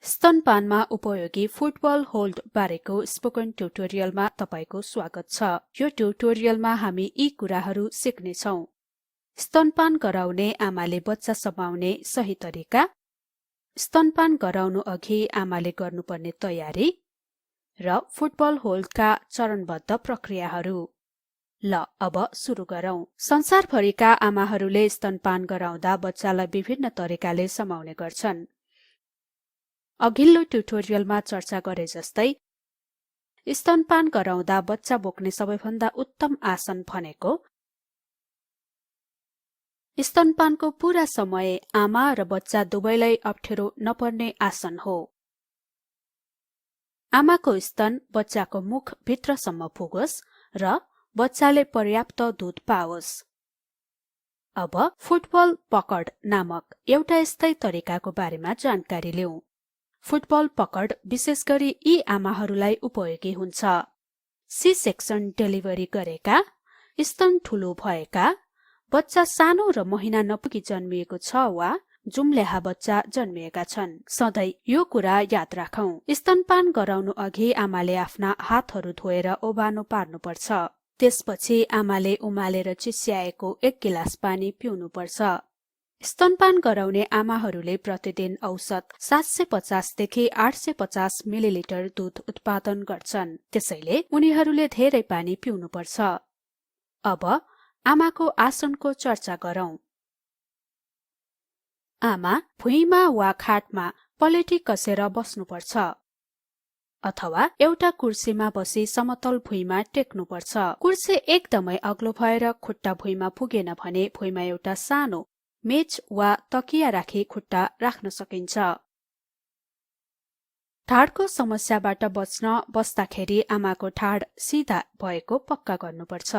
स्तनपानमा उपयोगी football hold बारेको spoken ट्युटोरियलमा तपाईको स्वागत छ। यो ट्युटोरियलमा हामी यी कुराहरू सिक्ने छौं। स्तनपान गराउने आमाले बच्चा समाउने सही तरिका, स्तनपान गराउनु अघि आमाले गर्नुपर्ने तयारी र फुटबल होल्डका चरणबद्ध प्रक्रियाहरू। ल अब सुरु गरौं। संसारभरिका आमाहरूले स्तनपान गराउँदा बच्चालाई विभिन्न तरिकाले समाउने गर्छन्। अघिल्लो ट्युटोरियलमा चर्चा गरे जस्तै स्तनपान गराउँदा बच्चा बोक्ने सबैभन्दा उत्तम आसन भनेको स्तनपानको पूरा समय आमा र बच्चा दुवैलाई अप्ठ्यारो नपर्ने आसन हो। आमाको स्तन बच्चाको मुख भित्रसम्म पुगोस् र बच्चाले पर्याप्त दूध पाओस्। अब फुटबल पकड नामक एउटा यस्तै तरिकाको बारेमा जानकारी लिऊ। फुटबल पकड विशेष गरी यी आमाहरूलाई उपयोगी हुन्छ। सी सेक्सन डेलिभरी गरेका, स्तन ठूलो भएका, बच्चा सानो र महिना नपुगी जन्मिएको छ वा जुम्ल्याहा बच्चा जन्मिएका छन्। सधैं यो कुरा याद राखौं। स्तनपान गराउनु अघि आमाले आफ्ना हातहरू धोएर ओभानो पार्नुपर्छ। त्यसपछि आमाले उमालेर चिस्याएको 1 गिलास पानी पिउनुपर्छ। स्तनपान गराउने आमाहरूले प्रतिदिन औसत 750 देखि 850 मिलिलिटर दूध उत्पादन गर्छन्। त्यसैले उनीहरूले धेरै पानी पिउनुपर्छ। अब आमाको आसनको चर्चा गरौं। आमा भुइँमा वा खाटमा पलेटी कसेर बस्नुपर्छ अथवा एउटा कुर्सीमा बसी समतल भुइँमा टेक्नुपर्छ। कुर्सी एकदमै अग्लो भएर खुट्टा भुइँमा पुगेन भने भुइँमा एउटा सानो मेच वा तकिया राखी खुट्टा राख्न सकिन्छ। ढाडको समस्याबाट बच्न बस्दाखेरि आमाको ढाड सिधा भएको पक्का गर्नुपर्छ।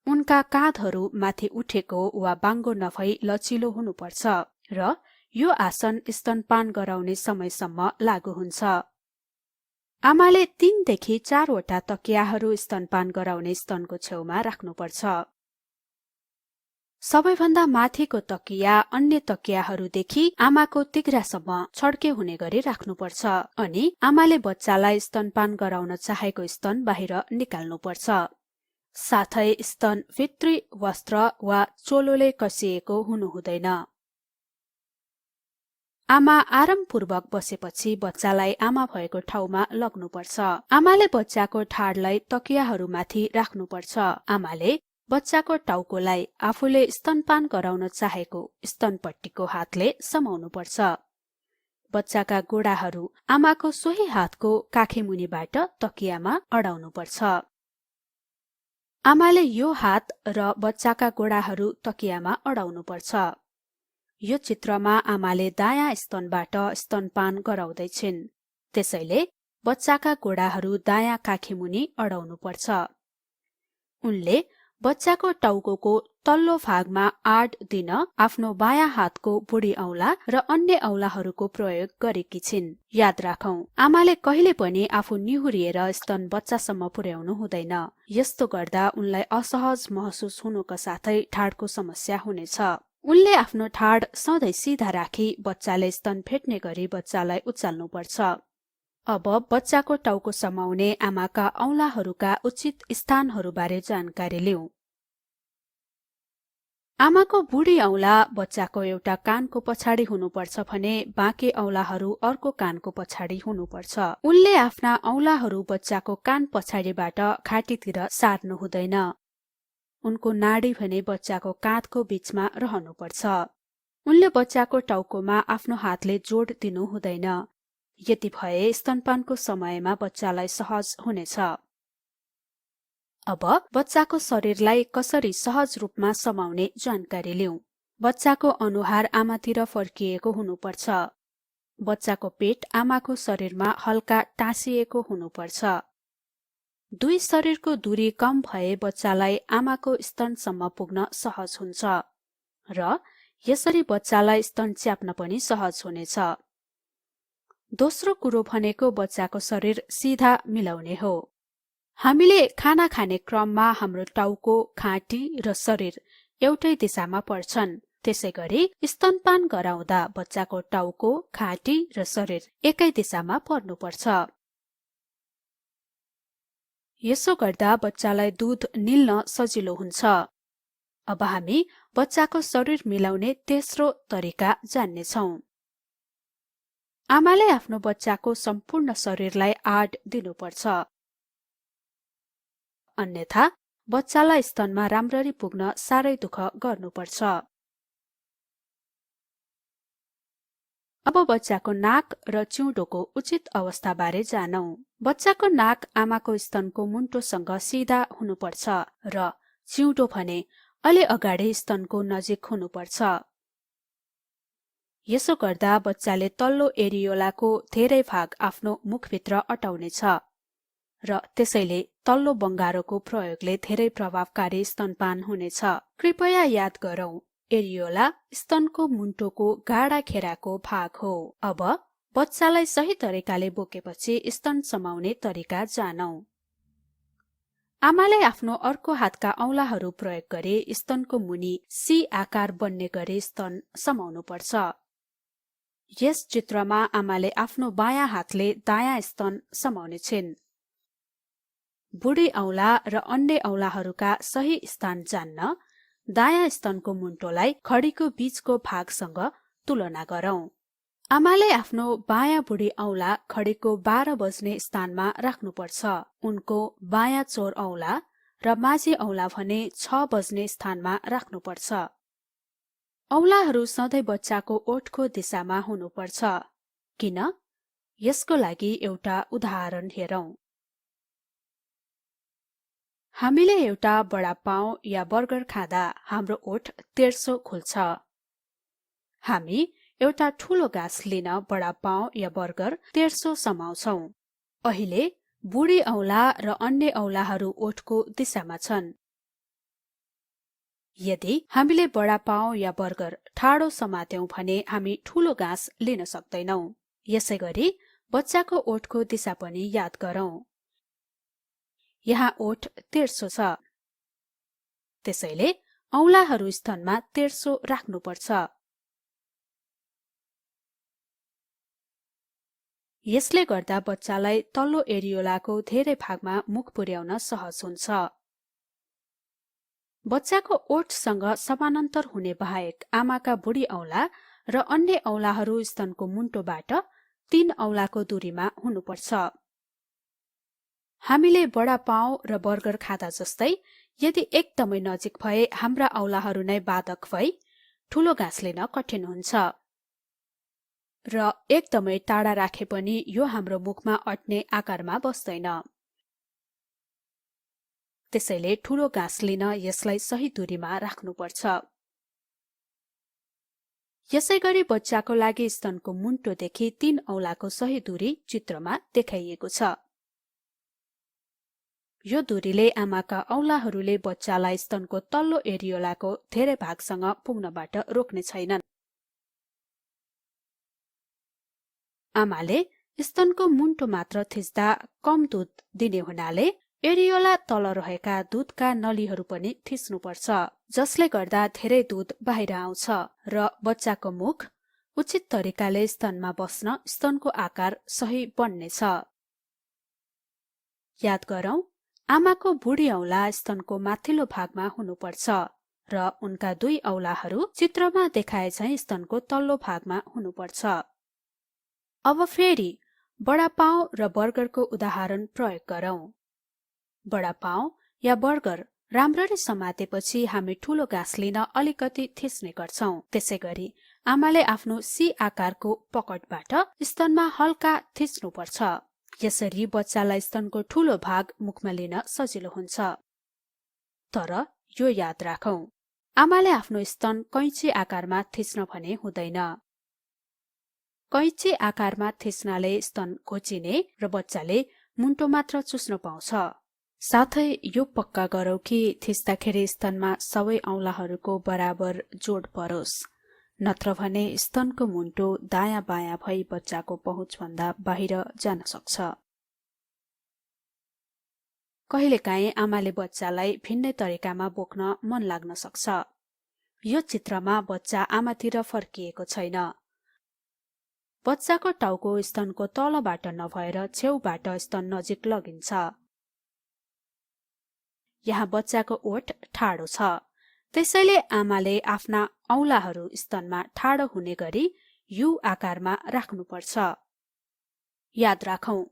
उनका काँधहरू माथि उठेको वा बाङ्गो नभई लचिलो हुनुपर्छ र यो आसन स्तनपान गराउने समयसम्म लागू हुन्छ। आमाले 3 देखि 4 वटा तकियाहरू स्तनपान गराउने स्तनको छेउमा राख्नुपर्छ। सबैभन्दा माथिको तकिया अन्य तकियाहरूदेखि आमाको तिघ्रासम्म छड्के हुने गरी राख्नुपर्छ अनि आमाले बच्चालाई स्तनपान गराउन चाहेको स्तन बाहिर निकाल्नुपर्छ। साथै स्तन भित्री वस्त्र वा चोलोले कसिएको हुनु हुँदैन। आमा आरामपूर्वक बसेपछि बच्चालाई आमा भएको ठाउँमा लग्नुपर्छ। आमाले बच्चाको ढाडलाई तकियाहरूमाथि राख्नुपर्छ। आमाले बच्चाको टाउकोलाई आफूले स्तनपान गराउन चाहेको स्तनपट्टिको हातले समाउनुपर्छ। बच्चाका गोडाहरू आमाको सोही हातको काखीमुनिबाट तकियामा अडाउनुपर्छ। आमाले यो हात र बच्चाका गोडाहरू तकियामा अडाउनुपर्छ। यो चित्रमा आमाले दायाँ स्तनबाट स्तनपान गराउँदैछिन्। त्यसैले बच्चाका गोडाहरू दायाँ काखीमुनि अडाउनुपर्छ। उनले बच्चाको टाउकोको तल्लो भागमा आड दिन आफ्नो बायाँ हातको बुढी औंला र अन्य औंलाहरूको प्रयोग गरेकी छिन्। याद राखौं, आमाले कहिले पनि आफू निहुरिएर स्तन बच्चासम्म पुर्याउनु हुँदैन। यस्तो गर्दा उनलाई असहज महसुस हुनुका साथै ढाडको समस्या हुनेछ। उनले आफ्नो ढाड सधैं सिधा राखी बच्चाले स्तन फेट्ने गरी बच्चालाई उचाल्नुपर्छ। अब बच्चाको टाउको समाउने आमाका औंलाहरूका उचित स्थानहरूबारे जानकारी लिऊ। आमाको बुढी औंला बच्चाको एउटा कानको पछाडि हुनुपर्छ भने बाँकी औंलाहरू अर्को कानको पछाडि हुनुपर्छ। उनले आफ्ना औंलाहरू बच्चाको कान पछाडिबाट घाँटीतिर सार्नु हुँदैन। उनको नाडी भने बच्चाको काँधको बीचमा रहनुपर्छ। उनले बच्चाको टाउकोमा आफ्नो हातले जोड दिनु हुँदैन। यति भए स्तनपानको समयमा बच्चालाई सहज हुनेछ। अब बच्चाको शरीरलाई कसरी सहज रूपमा समाउने जानकारी लिऊ। बच्चाको अनुहार आमातिर फर्किएको हुनुपर्छ। बच्चाको पेट आमाको शरीरमा हल्का टाँसिएको हुनुपर्छ। दुई शरीरको दूरी कम भए बच्चालाई आमाको स्तनसम्म पुग्न सहज हुन्छ र यसरी बच्चालाई स्तन च्याप्न पनि सहज हुनेछ। दोस्रो कुरो भनेको बच्चाको शरीर सिधा मिलाउने हो। हामीले खाना खाने क्रममा हाम्रो टाउको, घाँटी र शरीर एउटै दिशामा पर्छन्। त्यसैगरी स्तनपान गराउँदा बच्चाको टाउको, घाँटी र शरीर एकै दिशामा पर्नुपर्छ। यसो गर्दा बच्चालाई दूध निल्न सजिलो हुन्छ। अब हामी बच्चाको शरीर मिलाउने तेस्रो तरिका जान्नेछौं। आमाले आफ्नो बच्चाको सम्पूर्ण शरीरलाई आड दिनुपर्छ, अन्यथा बच्चालाई स्तनमा राम्ररी पुग्न साह्रै दुःख गर्नुपर्छ। अब बच्चाको नाक र चिउँडोको उचित अवस्थाबारे जानौं। बच्चाको नाक आमाको स्तनको मुन्टोसँग सिधा हुनुपर्छ र चिउँडो भने अलि अगाडि स्तनको नजिक हुनुपर्छ। यसो गर्दा बच्चाले तल्लो एरियोलाको धेरै भाग आफ्नो मुखभित्र अटाउनेछ र त्यसैले तल्लो बङ्गारोको प्रयोगले धेरै प्रभावकारी स्तनपान हुनेछ। कृपया याद गरौँ, एरियोला स्तनको मुन्टोको गाडा घेराको भाग हो। अब बच्चालाई सही तरिकाले बोकेपछि स्तन समाउने तरिका जानौं। आमाले आफ्नो अर्को हातका औंलाहरू प्रयोग गरी स्तनको मुनि सी आकार बन्ने गरी स्तन समाउनुपर्छ। यस चित्रमा आमाले आफ्नो बायाँ हातले दायाँ स्तन समाउने छिन्। बुढी औंला र अन्य औंलाहरूका सही स्थान जान्न दायाँ स्तनको मुन्टोलाई खडीको बीचको भागसँग तुलना गरौं। आमाले आफ्नो बायाँ बुढी औंला खडीको 12 बज्ने स्थानमा राख्नुपर्छ। उनको बायाँ चोर औंला र माझी औंला भने 6 बज्ने स्थानमा राख्नुपर्छ। औंलाहरू सधैँ बच्चाको ओठको दिशामा हुनुपर्छ। किन? यसको लागि एउटा उदाहरण हेरौं। हामीले एउटा बडा पाउ या बर्गर खाँदा हाम्रो ओठ तेर्सो खुल्छ। हामी एउटा ठूलो गाँस लिन बडा पाउ या बर्गर तेर्सो समाउँछौं। अहिले बुढी औंला र अन्य औंलाहरू ओठको दिशामा छन्। यदि हामीले बडा पाउ या बर्गर ठाडो समात्यौं भने हामी ठूलो गाँस लिन सक्दैनौं। यसैगरी बच्चाको ओठको दिशा पनि याद गरौं। यहाँ ओठ तेर्सो छ, त्यसैले औंलाहरू स्तनमा तेर्सो राख्नुपर्छ। यसले गर्दा बच्चालाई तल्लो एरियोलाको धेरै भागमा मुख पुर्याउन सहज हुन्छ। बच्चाको ओठसँग समानान्तर हुने बाहेक आमाका बुढी औंला र अन्य औंलाहरू स्तनको मुन्टोबाट 3 औंलाको दूरीमा हुनुपर्छ। हामीले बडा पाउ र बर्गर खाँदा जस्तै यदि एकदमै नजिक भए हाम्रा औंलाहरू नै बाधक भई ठूलो घाँस लिन कठिन हुन्छ र एकदमै टाढा राखे पनि यो हाम्रो मुखमा अट्ने आकारमा बस्दैन। त्यसैले ठूलो घाँस लिन यसलाई सही दूरीमा राख्नुपर्छ। यसैगरी बच्चाको लागि स्तनको मुन्टोदेखि 3 औंलाको सही दूरी चित्रमा देखाइएको छ। यो दूरीले आमाका औंलाहरूले बच्चालाई स्तनको तल्लो एरियोलाको धेरै भागसँग पुग्नबाट रोक्ने छैनन्। आमाले स्तनको मुन्टो मात्र थिच्दा कम दूध दिने हुनाले एरियोला तल रहेका दूधका नलीहरू पनि थिच्नुपर्छ, जसले गर्दा धेरै दूध बाहिर आउँछ र बच्चाको मुख उचित तरिकाले स्तनमा बस्न स्तनको आकार सही बन्नेछ। याद गरौं, आमाको बुढी औंला स्तनको माथिल्लो भागमा हुनुपर्छ र उनका 2 औंलाहरू चित्रमा देखाए झैं स्तनको तल्लो भागमा हुनुपर्छ। अब फेरि बडा पाउ र बर्गरको उदाहरण प्रयोग गरौं। बडा पाउ या बर्गर राम्ररी समातेपछि हामी ठूलो घाँस लिन अलिकति थिच्ने गर्छौं। त्यसैगरी आमाले आफ्नो सी आकारको पकडबाट स्तनमा हल्का थिच्नुपर्छ। यसरी बच्चालाई स्तनको ठूलो भाग मुखमा लिन सजिलो हुन्छ। तर यो याद राखौं, आमाले आफ्नो स्तन कैंची आकारमा थिच्न भने हुँदैन। कैंची आकारमा थिच्नाले स्तन घोचिने र बच्चाले मुन्टो मात्र चुस्न पाउँछ। साथै यो पक्का गरौं कि थिच्दाखेरि स्तनमा सबै औंलाहरूको बराबर जोड परोस्, नत्र भने स्तनको मुन्टो दायाँ बायाँ भई बच्चाको पहुँचभन्दा बाहिर जान सक्छ। कहिलेकाहीँ आमाले बच्चालाई भिन्नै तरिकामा बोक्न मन लाग्न सक्छ। यो चित्रमा बच्चा आमातिर फर्किएको छैन। बच्चाको टाउको स्तनको तलबाट नभएर छेउबाट स्तन नजिक लगिन्छ। यहाँ बच्चाको ओठ ठाडो छ, त्यसैले आमाले आफ्ना औंलाहरू स्तनमा ठाडो हुने गरी यू आकारमा राख्नुपर्छ। याद राखौं,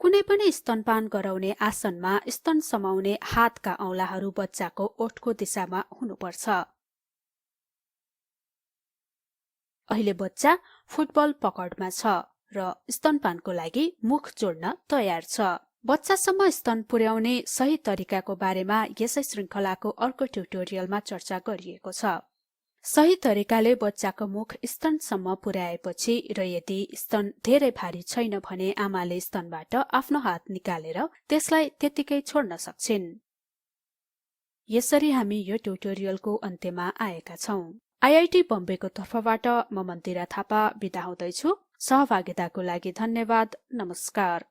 कुनै पनि स्तनपान गराउने आसनमा स्तन समाउने हातका औंलाहरू बच्चाको ओठको दिशामा हुनुपर्छ। अहिले बच्चा फुटबल पकडमा छ र स्तनपानको लागि मुख जोड्न तयार छ। बच्चासम्म स्तन पुर्याउने सही तरिकाको बारेमा यसै श्रृंखलाको अर्को ट्युटोरियलमा चर्चा गरिएको छ। सही तरिकाले बच्चाको मुख स्तनसम्म पुर्याएपछि र यदि स्तन धेरै भारी छैन भने आमाले स्तनबाट आफ्नो हात निकालेर त्यसलाई त्यतिकै छोड्न सक्छिन्। यसरी हामी यो ट्युटोरियलको अन्त्यमा आएका छौं। आईआईटी बम्बेको तर्फबाट म मन्दिरा थापा बिदा हुँदैछु। सहभागिताको लागि धन्यवाद। नमस्कार।